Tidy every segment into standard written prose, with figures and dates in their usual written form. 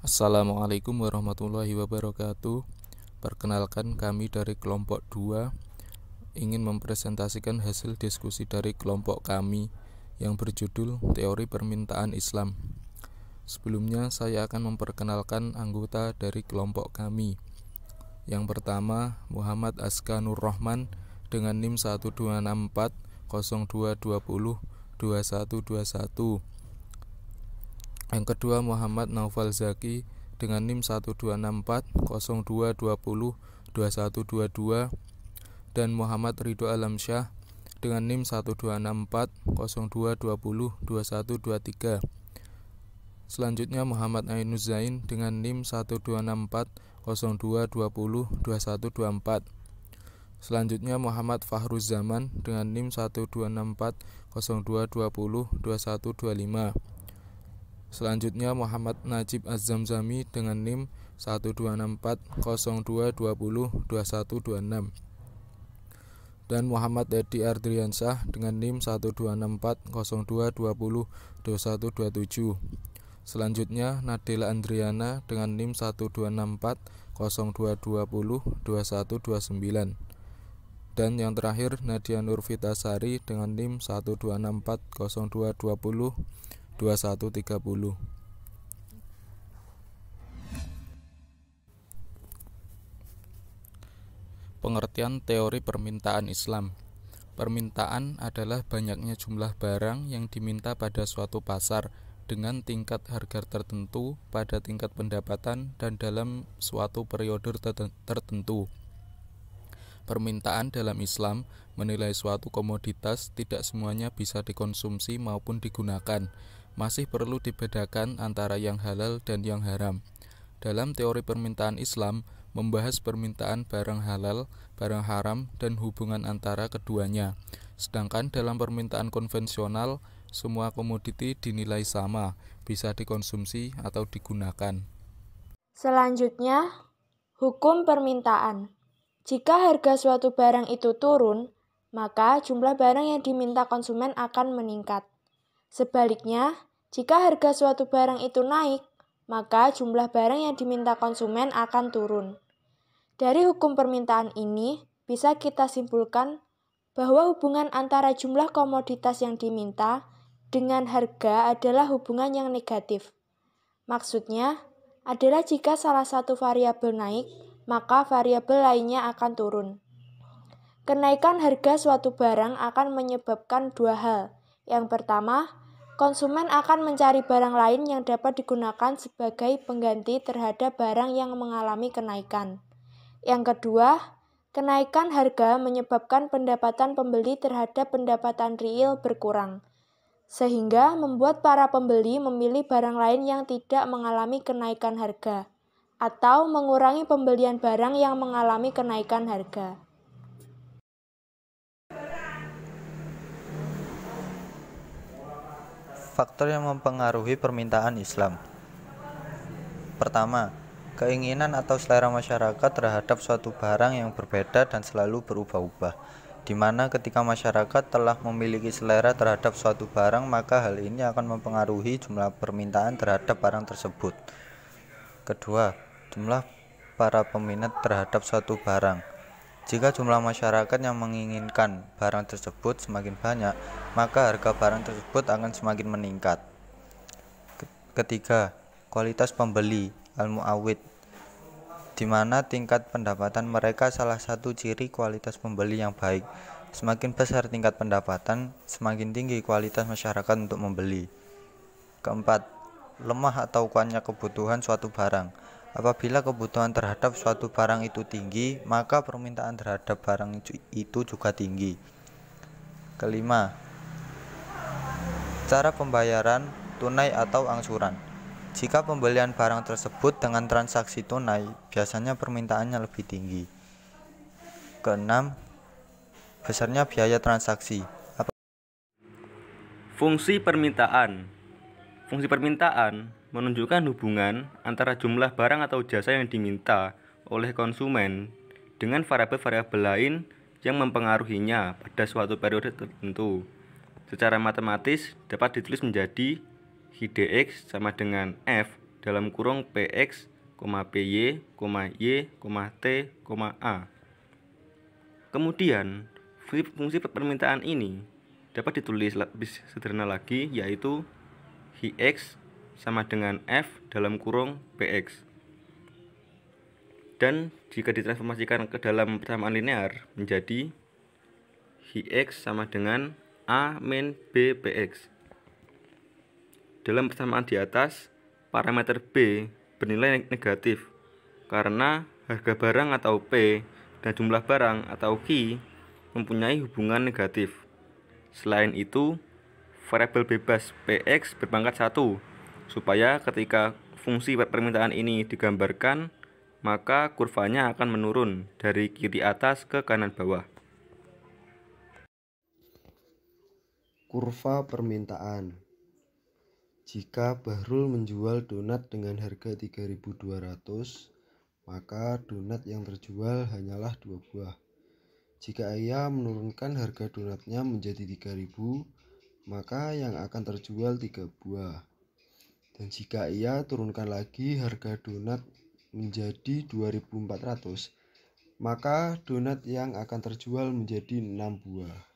Assalamualaikum warahmatullahi wabarakatuh. Perkenalkan, kami dari kelompok 2 ingin mempresentasikan hasil diskusi dari kelompok kami yang berjudul Teori Permintaan Islam. Sebelumnya saya akan memperkenalkan anggota dari kelompok kami. Yang pertama, Muhammad Askanur Rahman dengan NIM 12640202121. Yang kedua, Muhammad Naufal Zaki dengan NIM 12640202122, dan Muhammad Ridho Alamsyah dengan NIM 12640202123. Selanjutnya Muhammad Ainuz Zain dengan NIM 12640202124. Selanjutnya Muhammad Fahruz Zaman dengan NIM 12640202125. Selanjutnya Muhammad Najib Az-Zamzami dengan NIM 12402202126, dan Muhammad Edi Ardriansyah dengan NIM 12402202127. Selanjutnya Nadela Andriana dengan NIM 12402202129, dan yang terakhir Nadia Nurfitasari dengan NIM 12402202130. Pengertian teori permintaan Islam. Permintaan adalah banyaknya jumlah barang yang diminta pada suatu pasar dengan tingkat harga tertentu pada tingkat pendapatan dan dalam suatu periode tertentu. Permintaan dalam Islam menilai suatu komoditas tidak semuanya bisa dikonsumsi maupun digunakan. Masih perlu dibedakan antara yang halal dan yang haram. Dalam teori permintaan Islam membahas permintaan barang halal, barang haram, dan hubungan antara keduanya. Sedangkan dalam permintaan konvensional, semua komoditi dinilai sama, bisa dikonsumsi atau digunakan. Selanjutnya, hukum permintaan. Jika harga suatu barang itu turun, maka jumlah barang yang diminta konsumen akan meningkat. Sebaliknya, jika harga suatu barang itu naik, maka jumlah barang yang diminta konsumen akan turun. Dari hukum permintaan ini, bisa kita simpulkan bahwa hubungan antara jumlah komoditas yang diminta dengan harga adalah hubungan yang negatif. Maksudnya adalah jika salah satu variabel naik, maka variabel lainnya akan turun. Kenaikan harga suatu barang akan menyebabkan dua hal. Yang pertama, konsumen akan mencari barang lain yang dapat digunakan sebagai pengganti terhadap barang yang mengalami kenaikan. Yang kedua, kenaikan harga menyebabkan pendapatan pembeli terhadap pendapatan real berkurang, sehingga membuat para pembeli memilih barang lain yang tidak mengalami kenaikan harga, atau mengurangi pembelian barang yang mengalami kenaikan harga. Faktor yang mempengaruhi permintaan Islam. Pertama, keinginan atau selera masyarakat terhadap suatu barang yang berbeda dan selalu berubah-ubah, di mana ketika masyarakat telah memiliki selera terhadap suatu barang, maka hal ini akan mempengaruhi jumlah permintaan terhadap barang tersebut. Kedua, jumlah para peminat terhadap suatu barang. Jika jumlah masyarakat yang menginginkan barang tersebut semakin banyak, maka harga barang tersebut akan semakin meningkat. Ketiga, kualitas pembeli al-mu'awwid, di mana tingkat pendapatan mereka salah satu ciri kualitas pembeli yang baik. Semakin besar tingkat pendapatan, semakin tinggi kualitas masyarakat untuk membeli. Keempat, lemah atau kuatnya kebutuhan suatu barang. Apabila kebutuhan terhadap suatu barang itu tinggi, maka permintaan terhadap barang itu juga tinggi. Kelima, cara pembayaran tunai atau angsuran. Jika pembelian barang tersebut dengan transaksi tunai, biasanya permintaannya lebih tinggi. Keenam, besarnya biaya transaksi. Fungsi permintaan. Fungsi permintaan menunjukkan hubungan antara jumlah barang atau jasa yang diminta oleh konsumen dengan variabel-variabel lain yang mempengaruhinya pada suatu periode tertentu. Secara matematis dapat ditulis menjadi HDX sama dengan F dalam kurung PX, PY, Y, T, A. Kemudian, fungsi permintaan ini dapat ditulis lebih sederhana lagi, yaitu Hx sama dengan F dalam kurung Px. Dan jika ditransformasikan ke dalam persamaan linear menjadi Hx sama dengan A min B Px. Dalam persamaan di atas, parameter B bernilai negatif karena harga barang atau P dan jumlah barang atau Q mempunyai hubungan negatif. Selain itu, variabel bebas Px berpangkat 1, supaya ketika fungsi permintaan ini digambarkan, maka kurvanya akan menurun dari kiri atas ke kanan bawah. Kurva permintaan. Jika Bahrul menjual donat dengan harga 3.200, maka donat yang terjual hanyalah 2 buah. Jika ia menurunkan harga donatnya menjadi 3.000, maka yang akan terjual 3 buah. Dan jika ia turunkan lagi harga donat menjadi 2.400, maka donat yang akan terjual menjadi 6 buah.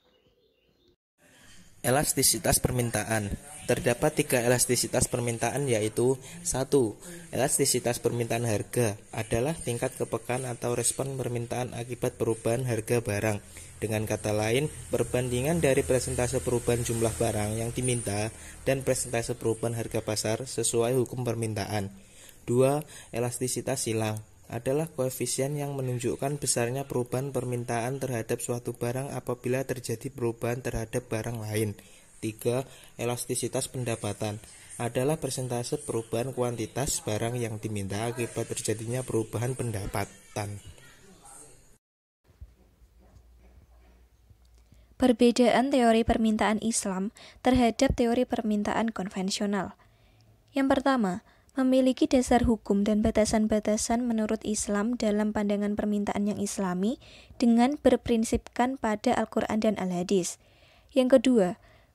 Elastisitas permintaan. Terdapat 3 elastisitas permintaan, yaitu 1. Elastisitas permintaan harga adalah tingkat kepekaan atau respon permintaan akibat perubahan harga barang. Dengan kata lain, perbandingan dari persentase perubahan jumlah barang yang diminta dan persentase perubahan harga pasar sesuai hukum permintaan. 2. Elastisitas silang adalah koefisien yang menunjukkan besarnya perubahan permintaan terhadap suatu barang apabila terjadi perubahan terhadap barang lain. 3. Elastisitas pendapatan adalah persentase perubahan kuantitas barang yang diminta akibat terjadinya perubahan pendapatan. Perbedaan teori permintaan Islam terhadap teori permintaan konvensional. Yang pertama, memiliki dasar hukum dan batasan-batasan menurut Islam dalam pandangan permintaan yang Islami dengan berprinsipkan pada Al-Quran dan Al-Hadis. Yang kedua,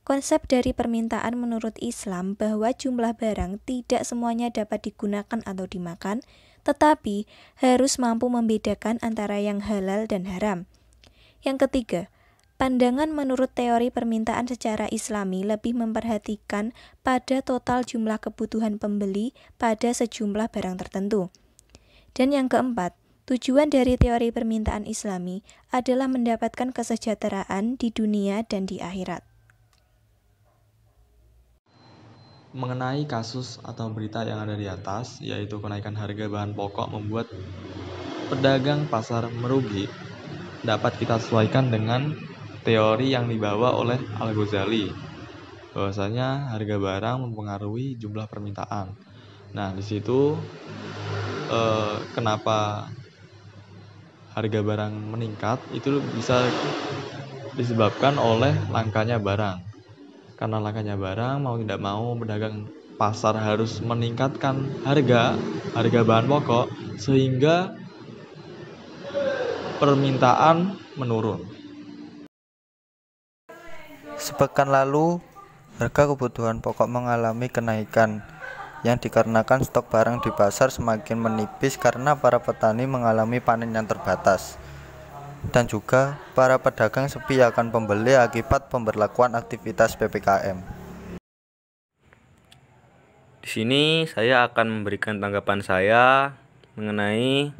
konsep dari permintaan menurut Islam bahwa jumlah barang tidak semuanya dapat digunakan atau dimakan, tetapi harus mampu membedakan antara yang halal dan haram. Yang ketiga, pandangan menurut teori permintaan secara Islami lebih memperhatikan pada total jumlah kebutuhan pembeli pada sejumlah barang tertentu. Dan yang keempat, tujuan dari teori permintaan Islami adalah mendapatkan kesejahteraan di dunia dan di akhirat. Mengenai kasus atau berita yang ada di atas, yaitu kenaikan harga bahan pokok membuat pedagang pasar merugi, dapat kita sesuaikan dengan teori yang dibawa oleh Al-Ghazali, bahwasanya harga barang mempengaruhi jumlah permintaan. Nah, di situ kenapa harga barang meningkat itu bisa disebabkan oleh langkanya barang. Karena langkanya barang, mau tidak mau pedagang pasar harus meningkatkan harga bahan pokok sehingga permintaan menurun. Sepekan lalu, harga kebutuhan pokok mengalami kenaikan yang dikarenakan stok barang di pasar semakin menipis karena para petani mengalami panen yang terbatas. Dan juga para pedagang sepi akan pembeli akibat pemberlakuan aktivitas PPKM. Di sini saya akan memberikan tanggapan saya mengenai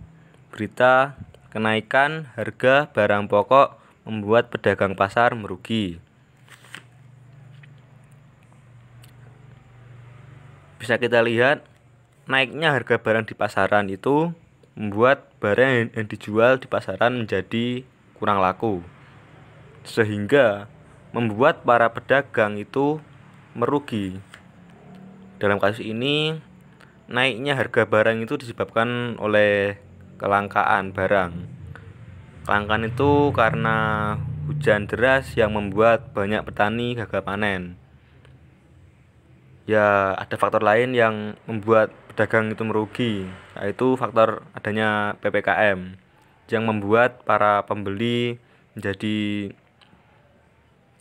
berita kenaikan harga barang pokok membuat pedagang pasar merugi. Bisa kita lihat, naiknya harga barang di pasaran itu membuat barang yang dijual di pasaran menjadi kurang laku, sehingga membuat para pedagang itu merugi. Dalam kasus ini, naiknya harga barang itu disebabkan oleh kelangkaan barang. Kelangkaan itu karena hujan deras yang membuat banyak petani gagal panen. Ya, ada faktor lain yang membuat pedagang itu merugi, yaitu faktor adanya PPKM yang membuat para pembeli menjadi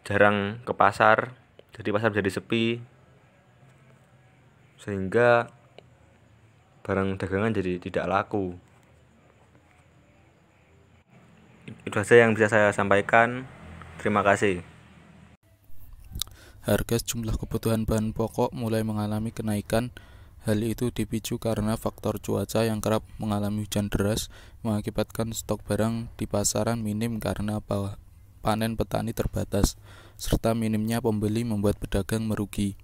jarang ke pasar, jadi pasar menjadi sepi, sehingga barang dagangan jadi tidak laku. Itu saja yang bisa saya sampaikan. Terima kasih. Harga sejumlah kebutuhan bahan pokok mulai mengalami kenaikan. Hal itu dipicu karena faktor cuaca yang kerap mengalami hujan deras mengakibatkan stok barang di pasaran minim karena panen petani terbatas, serta minimnya pembeli membuat pedagang merugi.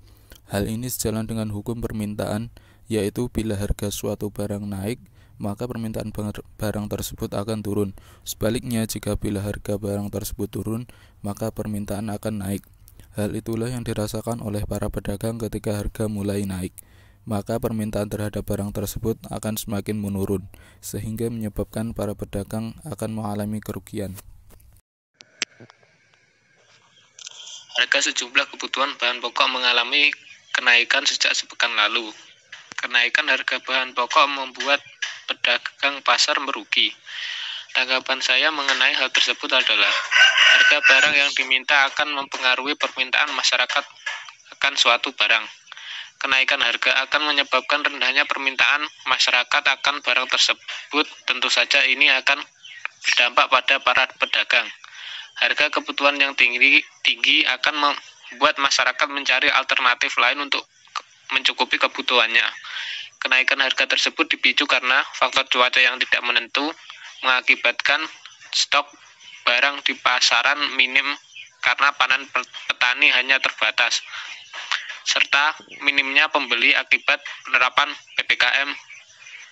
Hal ini sejalan dengan hukum permintaan, yaitu bila harga suatu barang naik, maka permintaan barang tersebut akan turun. Sebaliknya, jika bila harga barang tersebut turun, maka permintaan akan naik. Hal itulah yang dirasakan oleh para pedagang ketika harga mulai naik. Maka permintaan terhadap barang tersebut akan semakin menurun, sehingga menyebabkan para pedagang akan mengalami kerugian. Harga sejumlah kebutuhan bahan pokok mengalami kenaikan sejak sepekan lalu. Kenaikan harga bahan pokok membuat pedagang pasar merugi. Tanggapan saya mengenai hal tersebut adalah, harga barang yang diminta akan mempengaruhi permintaan masyarakat akan suatu barang. Kenaikan harga akan menyebabkan rendahnya permintaan masyarakat akan barang tersebut. Tentu saja ini akan berdampak pada para pedagang. Harga kebutuhan yang tinggi akan membuat masyarakat mencari alternatif lain untuk mencukupi kebutuhannya. Kenaikan harga tersebut dipicu karena faktor cuaca yang tidak menentu, mengakibatkan stok barang di pasaran minim karena panen petani hanya terbatas, serta minimnya pembeli akibat penerapan PPKM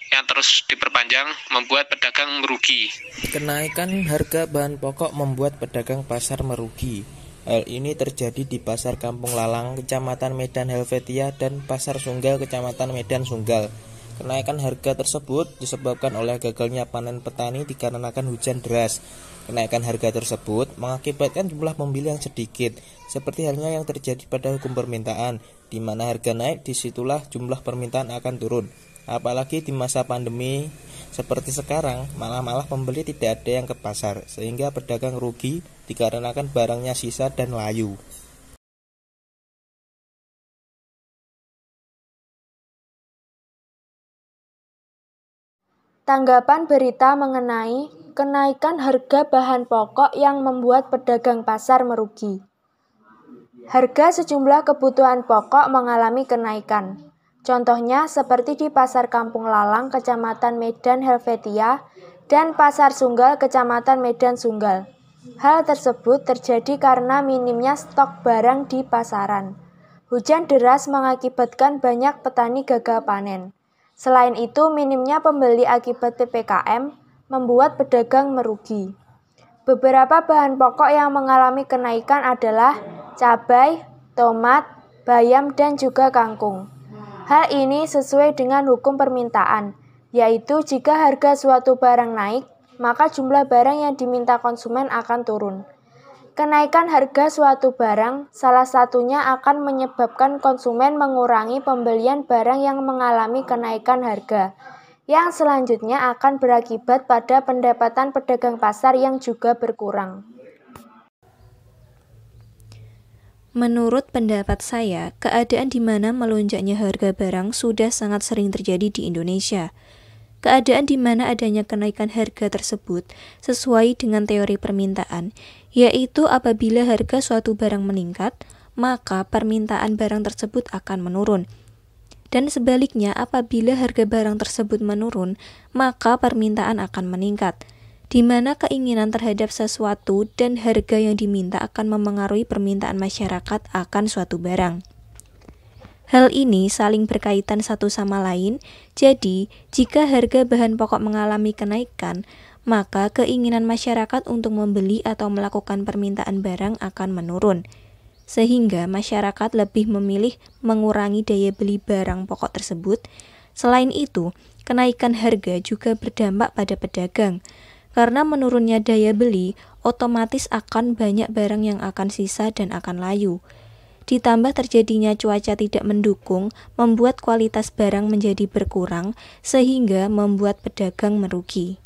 yang terus diperpanjang membuat pedagang merugi. Kenaikan harga bahan pokok membuat pedagang pasar merugi. Hal ini terjadi di Pasar Kampung Lalang, Kecamatan Medan Helvetia, dan Pasar Sunggal, Kecamatan Medan Sunggal. Kenaikan harga tersebut disebabkan oleh gagalnya panen petani dikarenakan hujan deras. Kenaikan harga tersebut mengakibatkan jumlah pembeli yang sedikit, seperti halnya yang terjadi pada hukum permintaan, di mana harga naik, disitulah jumlah permintaan akan turun. Apalagi di masa pandemi seperti sekarang, malah pembeli tidak ada yang ke pasar, sehingga pedagang rugi dikarenakan barangnya sisa dan layu. Tanggapan berita mengenai kenaikan harga bahan pokok yang membuat pedagang pasar merugi. Harga sejumlah kebutuhan pokok mengalami kenaikan. Contohnya seperti di Pasar Kampung Lalang, Kecamatan Medan Helvetia, dan Pasar Sunggal, Kecamatan Medan Sunggal. Hal tersebut terjadi karena minimnya stok barang di pasaran. Hujan deras mengakibatkan banyak petani gagal panen. Selain itu, minimnya pembeli akibat PPKM membuat pedagang merugi. Beberapa bahan pokok yang mengalami kenaikan adalah cabai, tomat, bayam, dan juga kangkung. Hal ini sesuai dengan hukum permintaan, yaitu jika harga suatu barang naik, maka jumlah barang yang diminta konsumen akan turun. Kenaikan harga suatu barang salah satunya akan menyebabkan konsumen mengurangi pembelian barang yang mengalami kenaikan harga, yang selanjutnya akan berakibat pada pendapatan pedagang pasar yang juga berkurang. Menurut pendapat saya, keadaan di mana melonjaknya harga barang sudah sangat sering terjadi di Indonesia. Keadaan di mana adanya kenaikan harga tersebut sesuai dengan teori permintaan, yaitu apabila harga suatu barang meningkat, maka permintaan barang tersebut akan menurun. Dan sebaliknya, apabila harga barang tersebut menurun, maka permintaan akan meningkat, di mana keinginan terhadap sesuatu dan harga yang diminta akan memengaruhi permintaan masyarakat akan suatu barang. Hal ini saling berkaitan satu sama lain, jadi jika harga bahan pokok mengalami kenaikan, maka keinginan masyarakat untuk membeli atau melakukan permintaan barang akan menurun, sehingga masyarakat lebih memilih mengurangi daya beli barang pokok tersebut. Selain itu, kenaikan harga juga berdampak pada pedagang, karena menurunnya daya beli, otomatis akan banyak barang yang akan sisa dan akan layu. Ditambah terjadinya cuaca tidak mendukung, membuat kualitas barang menjadi berkurang, sehingga membuat pedagang merugi.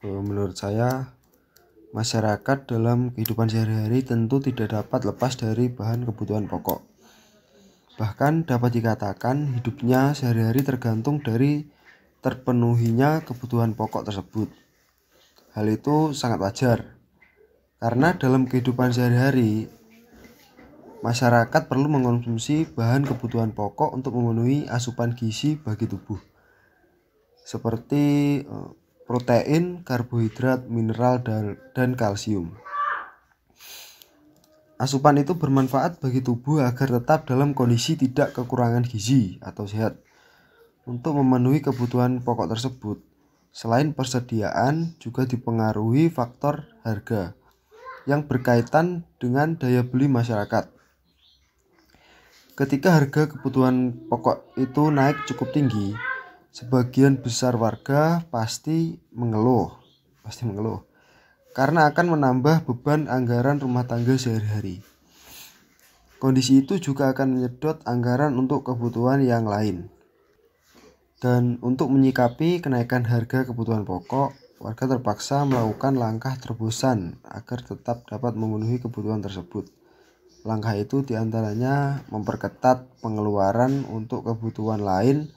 Menurut saya, masyarakat dalam kehidupan sehari-hari tentu tidak dapat lepas dari bahan kebutuhan pokok. Bahkan dapat dikatakan hidupnya sehari-hari tergantung dari terpenuhinya kebutuhan pokok tersebut. Hal itu sangat wajar, karena dalam kehidupan sehari-hari, masyarakat perlu mengonsumsi bahan kebutuhan pokok untuk memenuhi asupan gizi bagi tubuh, seperti protein, karbohidrat, mineral, dan kalsium. Asupan itu bermanfaat bagi tubuh agar tetap dalam kondisi tidak kekurangan gizi atau sehat. Untuk memenuhi kebutuhan pokok tersebut, selain persediaan, juga dipengaruhi faktor harga yang berkaitan dengan daya beli masyarakat. Ketika harga kebutuhan pokok itu naik cukup tinggi, sebagian besar warga pasti mengeluh karena akan menambah beban anggaran rumah tangga sehari-hari. Kondisi itu juga akan menyedot anggaran untuk kebutuhan yang lain. Dan untuk menyikapi kenaikan harga kebutuhan pokok, warga terpaksa melakukan langkah terobosan agar tetap dapat memenuhi kebutuhan tersebut. Langkah itu diantaranya memperketat pengeluaran untuk kebutuhan lain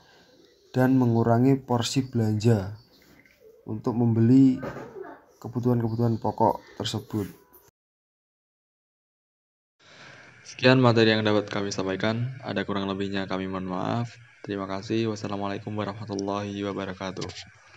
dan mengurangi porsi belanja untuk membeli kebutuhan-kebutuhan pokok tersebut. Sekian materi yang dapat kami sampaikan. Ada kurang lebihnya kami mohon maaf. Terima kasih. Wassalamualaikum warahmatullahi wabarakatuh.